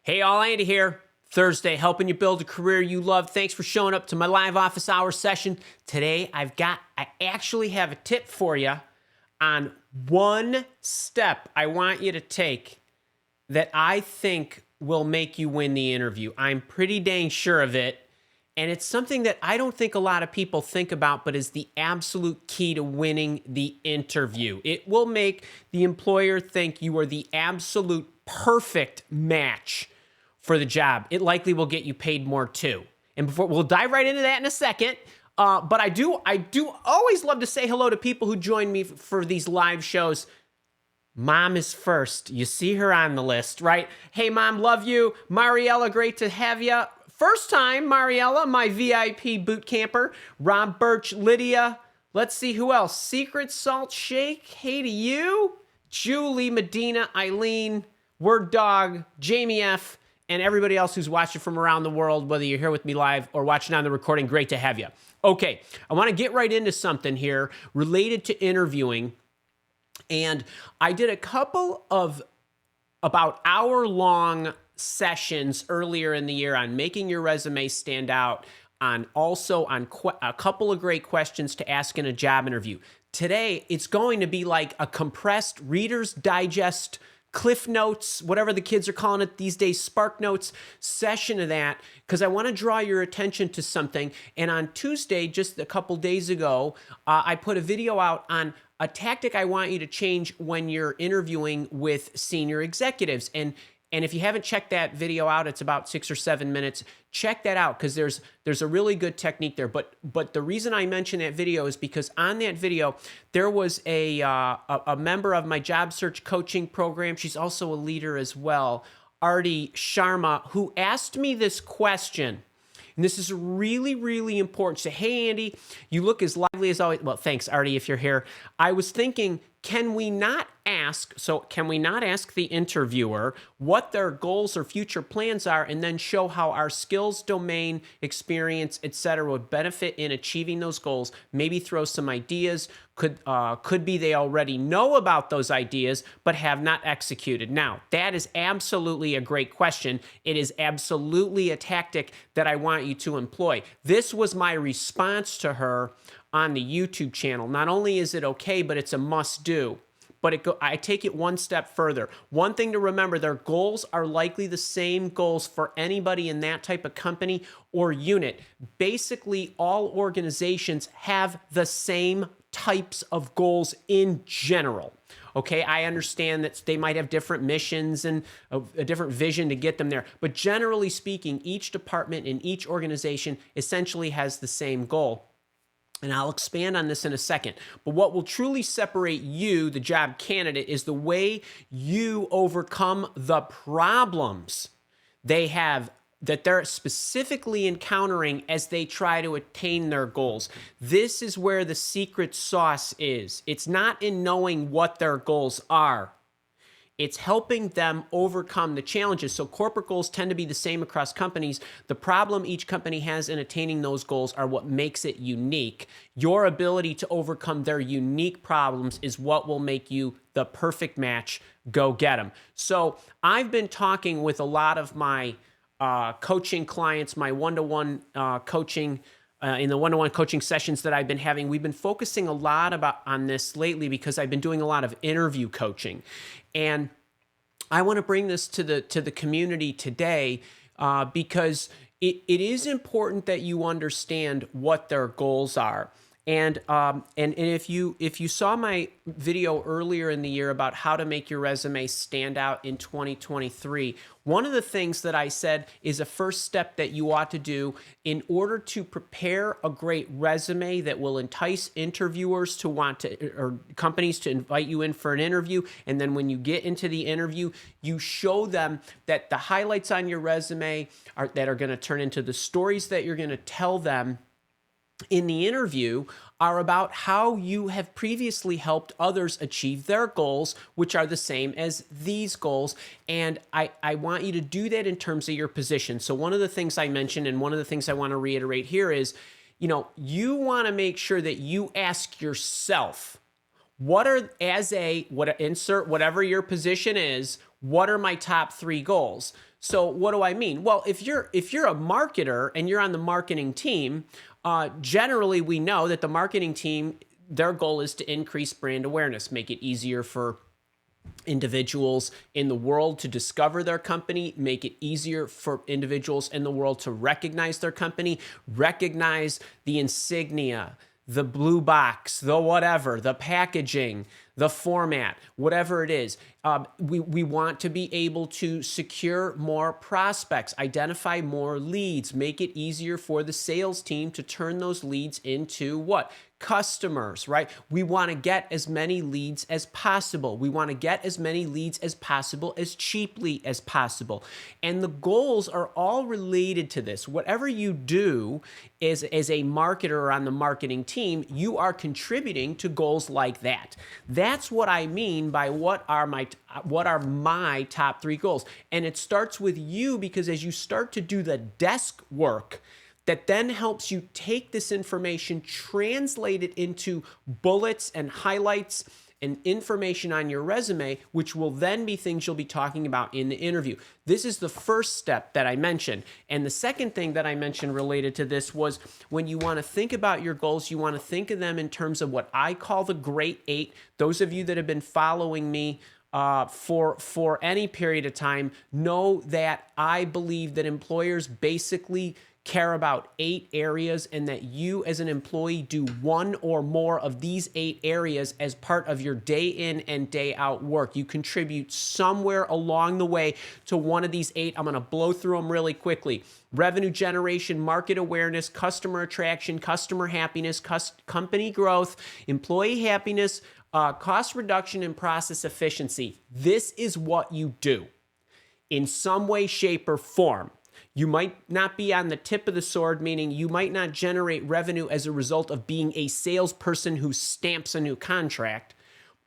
Hey, all, Andy here. Thursday, helping you build a career you love. Thanks for showing up to my live office hour session. Today, I actually have a tip for you on one step I want you to take that I think will make you win the interview. I'm pretty dang sure of it. And it's something that I don't think a lot of people think about, but is the absolute key to winning the interview. It will make the employer think you are the absolute perfect match for the job. It likely will get you paid more too. And before we'll dive right into that in a second. But I do always love to say hello to people who join me for these live shows. Mom is first. You see her on the list, right? Hey, Mom, love you. Mariella, great to have you. First time, Mariella, my VIP boot camper. Rob Birch, Lydia. Let's see who else. Secret Salt Shake, hey to you. Julie, Medina, Eileen, Word Dog, Jamie F., and everybody else who's watching from around the world, whether you're here with me live or watching on the recording, great to have you. Okay, I want to get right into something here related to interviewing. And I did a couple of about hour-long sessions earlier in the year on making your resume stand out, on a couple of great questions to ask in a job interview. Today, it's going to be like a compressed Reader's Digest, Cliff Notes, whatever the kids are calling it these days, Spark Notes session of that, because I want to draw your attention to something. And on Tuesday, just a couple days ago, I put a video out on a tactic I want you to change when you're interviewing with senior executives. And if you haven't checked that video out, it's about 6 or 7 minutes. Check that out because there's a really good technique there. But the reason I mention that video is because on that video, there was a member of my job search coaching program. She's also a leader as well, Artie Sharma, who asked me this question. And this is really, really important. Say, hey, Andy, you look as lively as always. Well, thanks, Artie, if you're here. I was thinking, can we not ask the interviewer what their goals or future plans are and then show how our skills, domain, experience, etc. would benefit in achieving those goals? Maybe throw some ideas. Could be they already know about those ideas but have not executed. Now, that is absolutely a great question. It is absolutely a tactic that I want you to employ. This was my response to her on the YouTube channel. Not only is it okay, but it's a must-do. But I take it one step further. One thing to remember, their goals are likely the same goals for anybody in that type of company or unit. Basically, all organizations have the same types of goals in general. Okay, I understand that they might have different missions and a different vision to get them there. But generally speaking, each department in each organization essentially has the same goal. And I'll expand on this in a second. But what will truly separate you, the job candidate, is the way you overcome the problems they have that they're specifically encountering as they try to attain their goals. This is where the secret sauce is. It's not in knowing what their goals are. It's helping them overcome the challenges. So corporate goals tend to be the same across companies. The problem each company has in attaining those goals are what makes it unique. Your ability to overcome their unique problems is what will make you the perfect match. Go get them. So I've been talking with a lot of my coaching clients, my one-to-one coaching in the one-to-one coaching sessions that I've been having. We've been focusing a lot on this lately because I've been doing a lot of interview coaching. And I want to bring this to the community today because it is important that you understand what their goals are. And if you saw my video earlier in the year about how to make your resume stand out in 2023, one of the things that I said is a first step that you ought to do in order to prepare a great resume that will entice interviewers to or companies to invite you in for an interview. And then when you get into the interview, you show them that the highlights on your resume that are going to turn into the stories that you're going to tell them in the interview are about how you have previously helped others achieve their goals, which are the same as these goals. And I want you to do that in terms of your position. So one of the things I mentioned, and one of the things I want to reiterate here is, you want to make sure that you ask yourself, insert whatever your position is, what are my top 3 goals? So what do I mean? Well, if you're a marketer and you're on the marketing team, generally we know that the marketing team, their goal is to increase brand awareness, make it easier for individuals in the world to discover their company, make it easier for individuals in the world to recognize their company, recognize the insignia, the blue box, the whatever, the packaging, the format, whatever it is. We want to be able to secure more prospects, identify more leads, make it easier for the sales team to turn those leads into what? Customers, right? We want to get as many leads as possible. We want to get as many leads as possible, as cheaply as possible. And the goals are all related to this. Whatever you do as a marketer on the marketing team, you are contributing to goals like that. That's what I mean by what are my top 3 goals. And it starts with you, because as you start to do the desk work, that then helps you take this information, translate it into bullets and highlights and information on your resume, which will then be things you'll be talking about in the interview. This is the first step that I mentioned. And the second thing that I mentioned related to this was, when you want to think about your goals, you want to think of them in terms of what I call the Great 8. Those of you that have been following me for any period of time know that I believe that employers basically care about 8 areas, and that you as an employee do 1 or more of these 8 areas as part of your day in and day out work. You contribute somewhere along the way to one of these 8. I'm going to blow through them really quickly. Revenue generation, market awareness, customer attraction, customer happiness, company growth, employee happiness, cost reduction, and process efficiency. This is what you do in some way, shape, or form. You might not be on the tip of the sword, meaning you might not generate revenue as a result of being a salesperson who stamps a new contract,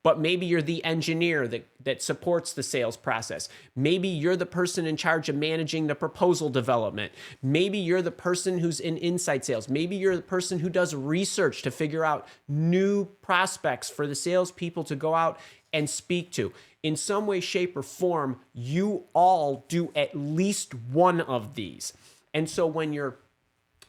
but maybe you're the engineer that supports the sales process. Maybe you're the person in charge of managing the proposal development. Maybe you're the person who's in inside sales. Maybe you're the person who does research to figure out new prospects for the salespeople to go out and speak to. In some way, shape, or form, you all do at least one of these. And so when you're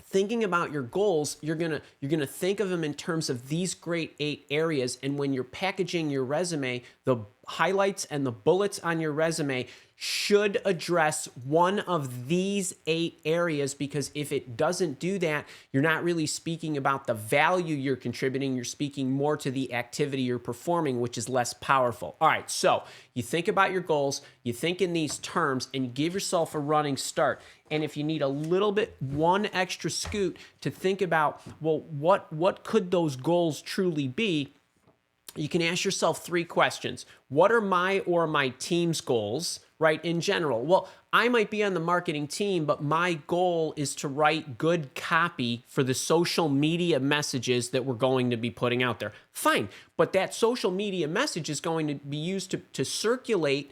thinking about your goals, you're gonna think of them in terms of these great 8 areas. And when you're packaging your resume, the highlights and the bullets on your resume should address one of these 8 areas, because if it doesn't do that, you're not really speaking about the value you're contributing. You're speaking more to the activity you're performing, which is less powerful. All right, so you think about your goals, you think in these terms, and you give yourself a running start. And if you need a little bit, one extra scoot to think about, well, what could those goals truly be? You can ask yourself 3 questions. What are my or my team's goals, right, in general? Well, I might be on the marketing team, but my goal is to write good copy for the social media messages that we're going to be putting out there. Fine, but that social media message is going to be used to circulate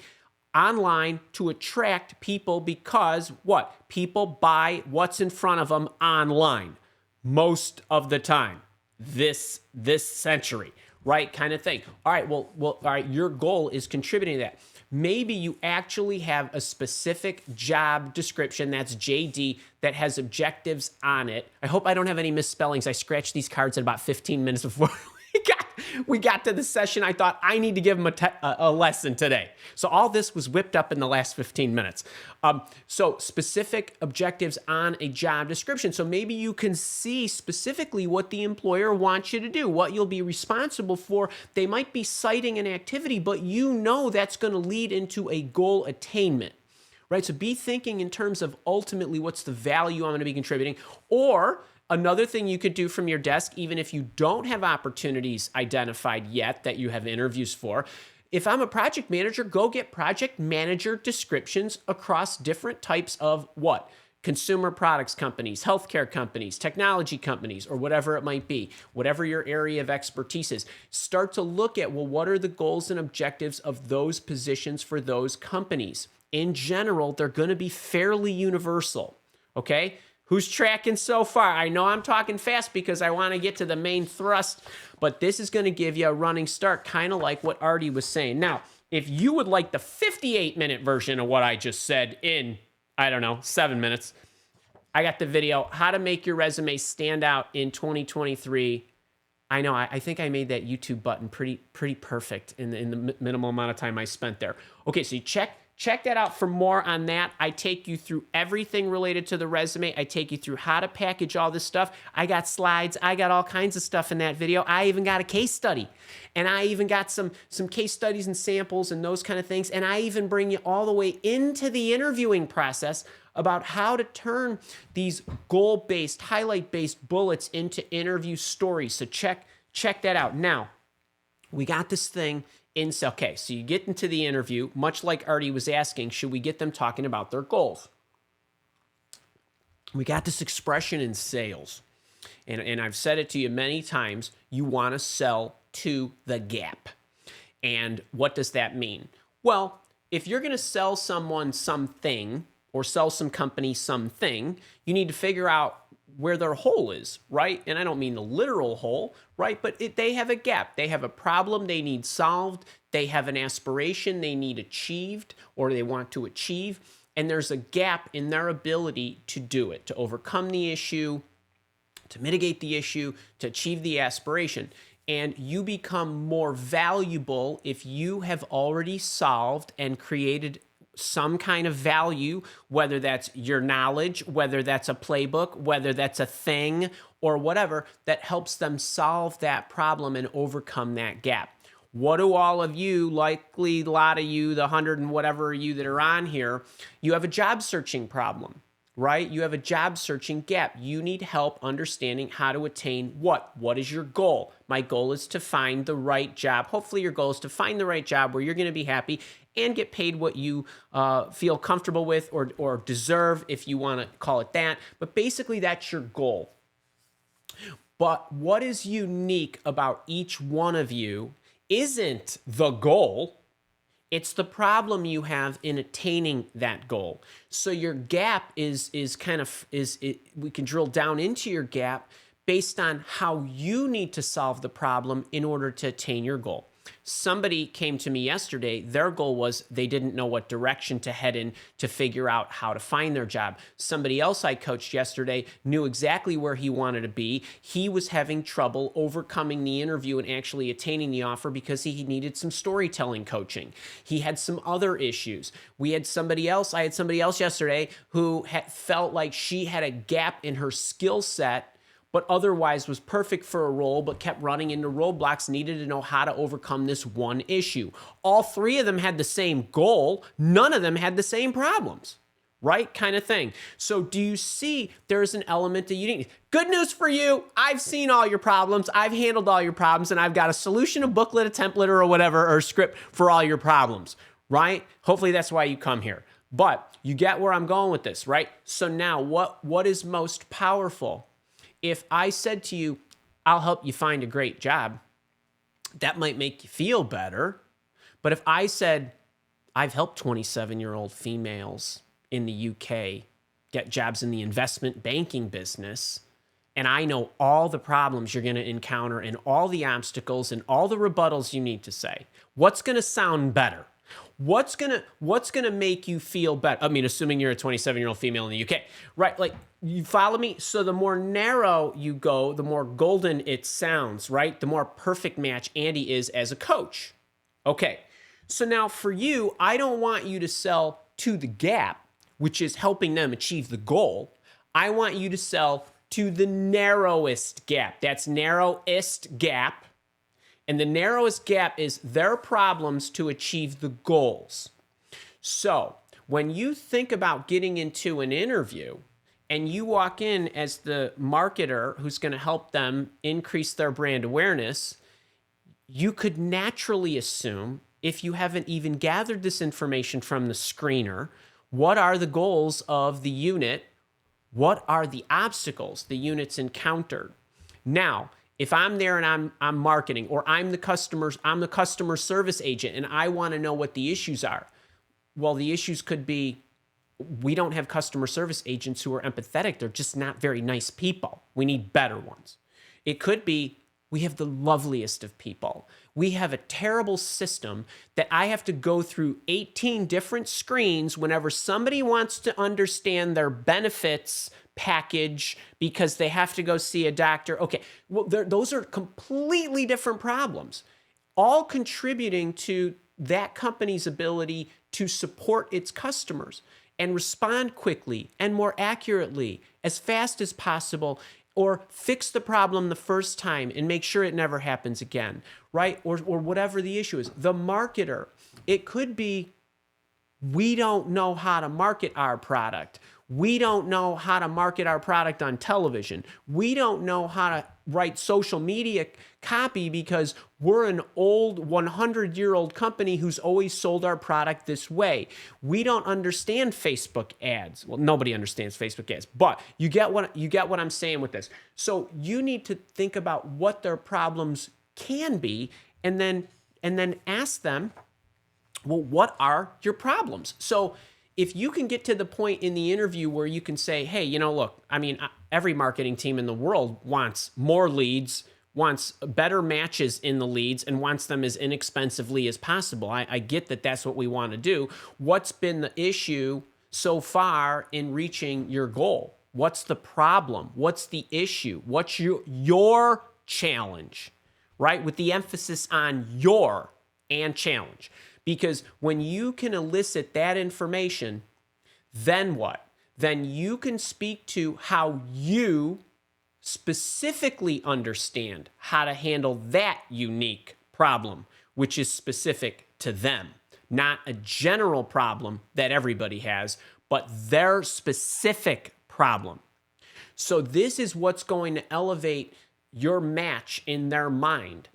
online to attract people, because what? People buy what's in front of them online most of the time this century. Right, kind of thing. All right, well, all right, your goal is contributing to that. Maybe you actually have a specific job description, that's JD, that has objectives on it. I hope I don't have any misspellings. I scratched these cards at about 15 minutes before we got to the session. I thought I need to give them a lesson today. So all this was whipped up in the last 15 minutes. So specific objectives on a job description. So maybe you can see specifically what the employer wants you to do, what you'll be responsible for. They might be citing an activity, but you know that's going to lead into a goal attainment. Right? So be thinking in terms of ultimately what's the value I'm going to be contributing. Or another thing you could do from your desk, even if you don't have opportunities identified yet that you have interviews for, if I'm a project manager, go get project manager descriptions across different types of what? Consumer products companies, healthcare companies, technology companies, or whatever it might be, whatever your area of expertise is. Start to look at, well, what are the goals and objectives of those positions for those companies? In general, they're going to be fairly universal, okay? Who's tracking so far? I know I'm talking fast because I want to get to the main thrust, but this is going to give you a running start, kind of like what Artie was saying. Now, if you would like the 58-minute version of what I just said in, I don't know, 7 minutes, I got the video, how to make your resume stand out in 2023. I know, I think I made that YouTube button pretty perfect in the minimal amount of time I spent there. Okay, so you check that out for more on that. I take you through everything related to the resume. I take you through how to package all this stuff. I got slides. I got all kinds of stuff in that video. I even got a case study. And I even got some case studies and samples and those kind of things. And I even bring you all the way into the interviewing process about how to turn these goal-based, highlight-based bullets into interview stories. So check that out. Now, we got this thing okay, so you get into the interview, much like Artie was asking, should we get them talking about their goals? We got this expression in sales, and I've said it to you many times, you want to sell to the gap. And what does that mean? Well, if you're going to sell someone something or sell some company something, you need to figure out where their hole is, right? And I don't mean the literal hole, right? But they have a gap. They have a problem they need solved. They have an aspiration they need achieved or they want to achieve. And there's a gap in their ability to do it, to overcome the issue, to mitigate the issue, to achieve the aspiration. And you become more valuable if you have already solved and created some kind of value, whether that's your knowledge, whether that's a playbook, whether that's a thing or whatever that helps them solve that problem and overcome that gap. What do all of you, likely a lot of you, the 100 and whatever you that are on here, you have a job searching problem, right? You have a job searching gap. You need help understanding how to attain what? What is your goal? My goal is to find the right job. Hopefully your goal is to find the right job where you're going to be happy and get paid what you feel comfortable with or deserve, if you want to call it that. But basically, that's your goal. But what is unique about each one of you isn't the goal. It's the problem you have in attaining that goal. So your gap we can drill down into your gap based on how you need to solve the problem in order to attain your goal. Somebody came to me yesterday. Their goal was they didn't know what direction to head in to figure out how to find their job. Somebody else I coached yesterday knew exactly where he wanted to be. He was having trouble overcoming the interview and actually attaining the offer because he needed some storytelling coaching. He had some other issues. I had somebody else yesterday who felt like she had a gap in her skill set, but otherwise was perfect for a role, but kept running into roadblocks, needed to know how to overcome this one issue. All three of them had the same goal. None of them had the same problems, right? Kind of thing. So do you see there's an element of uniqueness? Good news for you. I've seen all your problems. I've handled all your problems, and I've got a solution, a booklet, a template, or whatever, or a script for all your problems, right? Hopefully that's why you come here. But you get where I'm going with this, right? So now what is most powerful? If I said to you, I'll help you find a great job, that might make you feel better. But if I said, I've helped 27-year-old females in the UK get jobs in the investment banking business, and I know all the problems you're going to encounter and all the obstacles and all the rebuttals you need to say, what's going to sound better? What's gonna make you feel better? I mean, assuming you're a 27-year-old female in the UK, right? Like, you follow me? So the more narrow you go, the more golden it sounds, right? The more perfect match Andy is as a coach. Okay, so now for you, I don't want you to sell to the gap, which is helping them achieve the goal. I want you to sell to the narrowest gap. That's narrowest gap. And the narrowest gap is their problems to achieve the goals. So when you think about getting into an interview and you walk in as the marketer who's going to help them increase their brand awareness, you could naturally assume, if you haven't even gathered this information from the screener, what are the goals of the unit? What are the obstacles the unit's encountered? Now, if I'm there and I'm marketing, or I'm the customer service agent and I want to know what the issues are. Well, the issues could be, we don't have customer service agents who are empathetic. They're just not very nice people. We need better ones. It could be, we have the loveliest of people. we have a terrible system that I have to go through 18 different screens whenever somebody wants to understand their benefits package because they have to go see a doctor. Okay, well, those are completely different problems, all contributing to that company's ability to support its customers and respond quickly and more accurately, as fast as possible, or fix the problem the first time and make sure it never happens again, right? Or whatever the issue is. The marketer, it could be, we don't know how to market our product. We don't know how to market our product on television. We don't know how to write social media copy because we're an old 100-year-old company who's always sold our product this way. We don't understand Facebook ads. Well, nobody understands Facebook ads, but you get what I'm saying with this. So you need to think about what their problems can be and then ask them, well, what are your problems? So if you can get to the point in the interview where you can say, hey, look, I mean, every marketing team in the world wants more leads, wants better matches in the leads, and wants them as inexpensively as possible. I get that that's what we want to do. What's been the issue so far in reaching your goal? What's the problem? What's the issue? What's your challenge, right? With the emphasis on your and challenge. Because when you can elicit that information, then what? Then you can speak to how you specifically understand how to handle that unique problem, which is specific to them. Not a general problem that everybody has, but their specific problem. So this is what's going to elevate your match in their mind.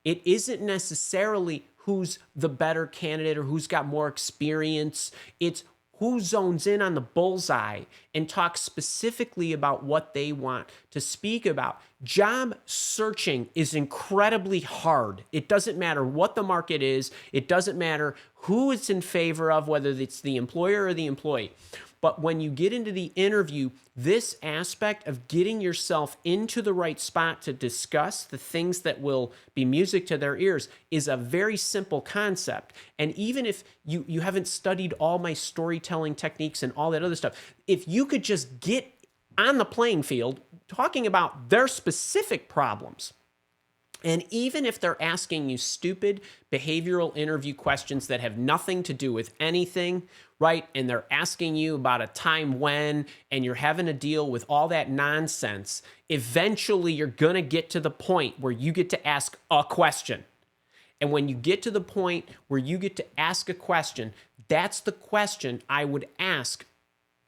It isn't necessarily who's the better candidate or who's got more experience. It's who zones in on the bullseye and talks specifically about what they want to speak about. Job searching is incredibly hard. It doesn't matter what the market is. It doesn't matter who it's in favor of, whether it's the employer or the employee. But when you get into the interview, this aspect of getting yourself into the right spot to discuss the things that will be music to their ears is a very simple concept. And even if you haven't studied all my storytelling techniques and all that other stuff, if you could just get on the playing field talking about their specific problems, and even if they're asking you stupid behavioral interview questions that have nothing to do with anything, right? And they're asking you about a time when, and you're having to deal with all that nonsense, eventually you're going to get to the point where you get to ask a question. And when you get to the point where you get to ask a question, that's the question I would ask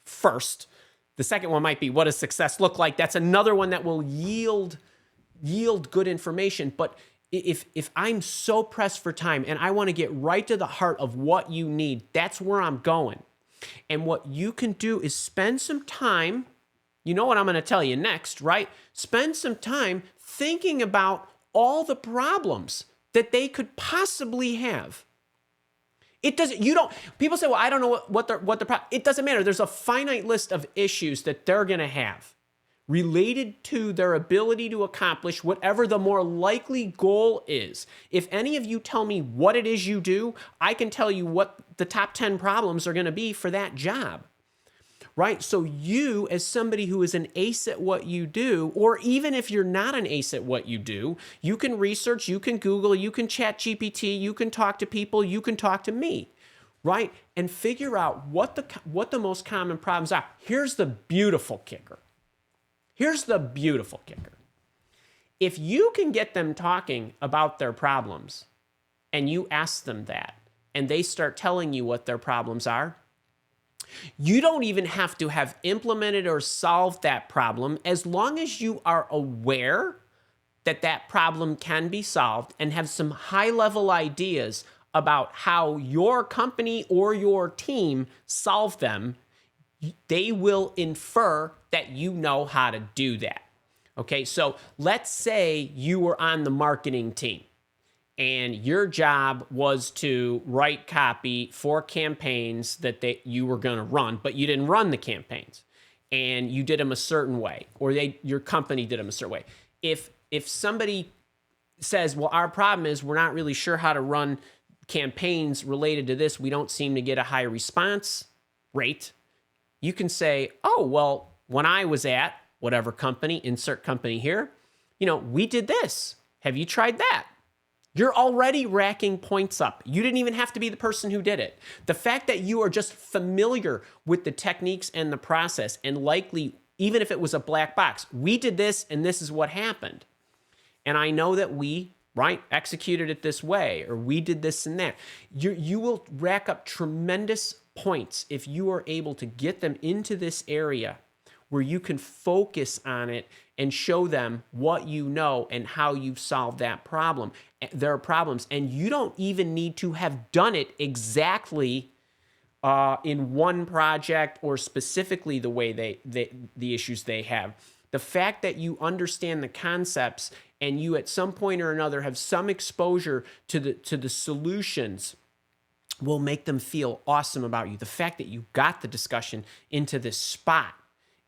first. The second one might be, what does success look like? That's another one that will yield good information. But if I'm so pressed for time and I want to get right to the heart of what you need, that's where I'm going. And what you can do is spend some time, you know what I'm going to tell you next, right? Spend some time thinking about all the problems that they could possibly have. People say, well, I don't know what the problem, it doesn't matter. There's a finite list of issues that they're going to have related to their ability to accomplish whatever the more likely goal is. If any of you tell me what it is you do, I can tell you what the top 10 problems are going to be for that job, right? So you, as somebody who is an ace at what you do, or even if you're not an ace at what you do, you can research, you can Google, you can chat GPT, you can talk to people, you can talk to me, right? And figure out what the most common problems are. Here's the beautiful kicker. If you can get them talking about their problems and you ask them that and they start telling you what their problems are, you don't even have to have implemented or solved that problem as long as you are aware that that problem can be solved and have some high-level ideas about how your company or your team solved them. They will infer that you know how to do that. Okay, so let's say you were on the marketing team and your job was to write copy for campaigns that you were going to run, but you didn't run the campaigns and you did them a certain way, or your company did them a certain way. If somebody says, well, our problem is we're not really sure how to run campaigns related to this. We don't seem to get a high response rate. You can say, oh, well, when I was at whatever company, insert company here, we did this. Have you tried that? You're already racking points up. You didn't even have to be the person who did it. The fact that you are just familiar with the techniques and the process, and likely, even if it was a black box, we did this and this is what happened. And I know that we, executed it this way, or we did this and that. You will rack up tremendous points if you are able to get them into this area where you can focus on it and show them what you know and how you've solved that problem. There are problems, and you don't even need to have done it exactly in one project or specifically the way the issues they have. The fact that you understand the concepts and you at some point or another have some exposure to the solutions will make them feel awesome about you. The fact that you got the discussion into this spot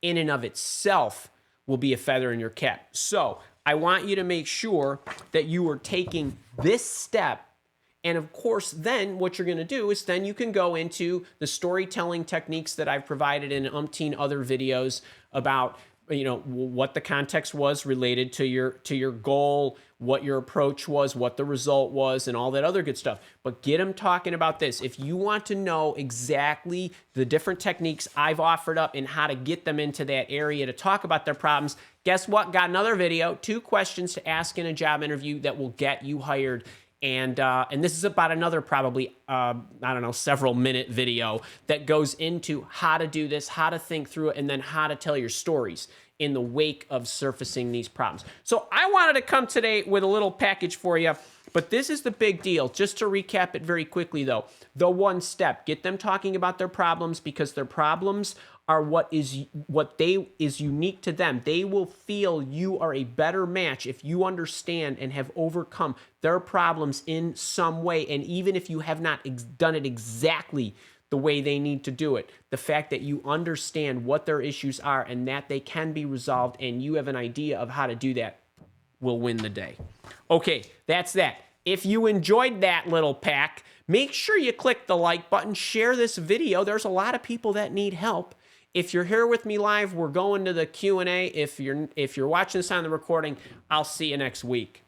in and of itself will be a feather in your cap. So I want you to make sure that you are taking this step. And of course, then what you're going to do is then you can go into the storytelling techniques that I've provided in umpteen other videos about what the context was related to your goal, what your approach was, what the result was, and all that other good stuff. But get them talking about this. If you want to know exactly the different techniques I've offered up and how to get them into that area to talk about their problems, guess what? Got another video, 2 questions to ask in a job interview that will get you hired. And this is about another probably, several minute video that goes into how to do this, how to think through it, and then how to tell your stories in the wake of surfacing these problems. So I wanted to come today with a little package for you, but this is the big deal. Just to recap it very quickly though, the 1 step, get them talking about their problems, because their problems are what is unique to them. They will feel you are a better match if you understand and have overcome their problems in some way. And even if you have not done it exactly the way they need to do it, the fact that you understand what their issues are and that they can be resolved and you have an idea of how to do that will win the day. Okay, that's that. If you enjoyed that little pack, make sure you click the like button, share this video. There's a lot of people that need help. If you're here with me live, we're going to the Q&A. If you're watching this on the recording, I'll see you next week.